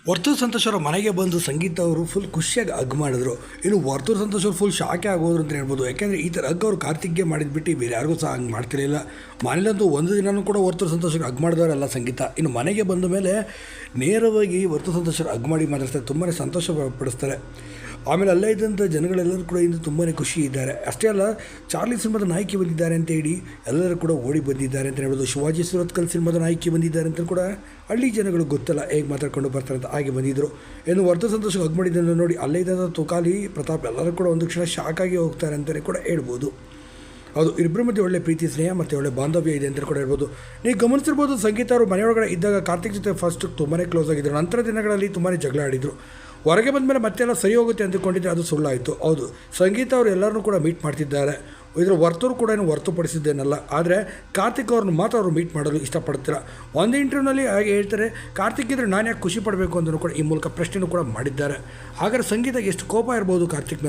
ವರ್ತೂರು ಸಂತೋಷ್ ಅವರ ಮನೆಗೆ ಬಂದು ಸಂಗೀತ ಅವರು ಫುಲ್ ಖುಷಿಯಾಗಿ ಹಗ್ ಮಾಡಿದ್ರು. ಇನ್ನು ವರ್ತೂರು ಸಂತೋಷ್ ಅವರು ಫುಲ್ ಶಾಕೆ ಆಗೋದ್ರು ಅಂತ ಹೇಳ್ಬೋದು. ಯಾಕೆಂದರೆ ಈ ಥರ ಹಗ್ ಅವರು ಕಾರ್ತಿಕ್ಗೆ ಮಾಡಿದ್ಬಿಟ್ಟು ಬೇರೆ ಯಾರಿಗೂ ಸಹ ಹಂಗೆ ಮಾಡ್ತಿರಲಿಲ್ಲ. ಮನೇಲಂತೂ ಒಂದು ದಿನವೂ ಕೂಡ ವರ್ತೂರು ಸಂತೋಷ್ ಹಗ್ ಮಾಡಿದವರಲ್ಲ ಸಂಗೀತ. ಇನ್ನು ಮನೆಗೆ ಬಂದ ಮೇಲೆ ನೇರವಾಗಿ ವರ್ತೂರು ಸಂತೋಷ್ ಹಗ್ ಮಾಡಿ ಮಾತಾಡ್ತಾರೆ, ತುಂಬಾ ಸಂತೋಷ ಪಡಿಸ್ತಾರೆ. ಆಮೇಲೆ ಅಲ್ಲೇ ಇದ್ದಂಥ ಜನಗಳೆಲ್ಲರೂ ಕೂಡ ಇಂದು ತುಂಬಾ ಖುಷಿ ಇದ್ದಾರೆ. ಅಷ್ಟೇ ಅಲ್ಲ, ಚಾರ್ಲಿ ಸಿನಿಮಾದ ನಾಯಕಿ ಬಂದಿದ್ದಾರೆ ಅಂತ ಹೇಳಿ ಎಲ್ಲರೂ ಕೂಡ ಓಡಿ ಬಂದಿದ್ದಾರೆ ಅಂತ ಹೇಳ್ಬೋದು. ಶಿವಾಜಿ ಸುರತ್ಕಲ್ ಸಿನಿಮಾದ ನಾಯಕಿ ಬಂದಿದ್ದಾರೆ ಅಂತ ಕೂಡ ಹಳ್ಳಿ ಜನಗಳು ಗೊತ್ತಲ್ಲ ಹೇಗೆ ಮಾತಾಡ್ಕೊಂಡು ಬರ್ತಾರೆ ಅಂತ ಹಾಗೆ ಬಂದಿದ್ದರು. ಏನು ವರ್ತೂರು ಸಂತೋಷ್ ಹಗ್ ಮಾಡಿದ್ದನ್ನು ನೋಡಿ ಅಲ್ಲೇ ಇದ್ದಂಥ ತುಕಾಲಿ ಪ್ರತಾಪ್ ಎಲ್ಲರೂ ಕೂಡ ಒಂದು ಕ್ಷಣ ಶಾಕಾಗಿ ಹೋಗ್ತಾರೆ ಅಂತಲೇ ಕೂಡ ಹೇಳ್ಬೋದು. ಹೌದು, ಇಬ್ಬರ ಮಧ್ಯೆ ಒಳ್ಳೆ ಪ್ರೀತಿ ಸ್ನೇಹ ಮತ್ತು ಒಳ್ಳೆ ಬಾಂಧವ್ಯ ಇದೆ ಅಂತ ಕೂಡ ಹೇಳ್ಬೋದು. ನೀವು ಗಮನಿಸಿರ್ಬೋದು, ಸಂಗೀತ ಅವರು ಮನೆಯೊಳಗಡೆ ಇದ್ದಾಗ ಕಾರ್ತಿಕ್ ಜೊತೆ ಫಸ್ಟ್ ತುಂಬಾ ಕ್ಲೋಸ್ ಆಗಿದ್ದರು. ನಂತರ ದಿನಗಳಲ್ಲಿ ತುಂಬಾ ಜಗಳ ಆಡಿದರು. ಹೊರಗೆ ಬಂದ ಮೇಲೆ ಮತ್ತೆಲ್ಲ ಸರಿ ಹೋಗುತ್ತೆ ಅಂದುಕೊಂಡಿದ್ದರೆ ಅದು ಸುಳ್ಳಾಯಿತು. ಹೌದು, ಸಂಗೀತ ಅವರು ಎಲ್ಲರನ್ನೂ ಕೂಡ ಮೀಟ್ ಮಾಡ್ತಿದ್ದಾರೆ. ಇದರ ವರ್ತೂರು ಕೂಡ ಏನು ಹೊರತುಪಡಿಸಿದ್ದೇನಲ್ಲ. ಆದರೆ ಕಾರ್ತಿಕ್ ಅವ್ರನ್ನ ಮಾತ್ರ ಅವರು ಮೀಟ್ ಮಾಡಲು ಇಷ್ಟಪಡ್ತೀರ. ಒಂದು ಇಂಟರ್ವ್ಯೂನಲ್ಲಿ ಹಾಗೆ ಹೇಳ್ತಾರೆ, ಕಾರ್ತಿಕ್ ಇದ್ದರೆ ನಾನು ಯಾಕೆ ಖುಷಿ ಪಡಬೇಕು ಅಂತಲೂ ಕೂಡ ಈ ಮೂಲಕ ಪ್ರಶ್ನೆಯೂ ಕೂಡ ಮಾಡಿದ್ದಾರೆ. ಹಾಗಾದರೆ ಸಂಗೀತಕ್ಕೆ ಎಷ್ಟು ಕೋಪ ಇರ್ಬೋದು ಕಾರ್ತಿಕ್ ಮೇಲೆ.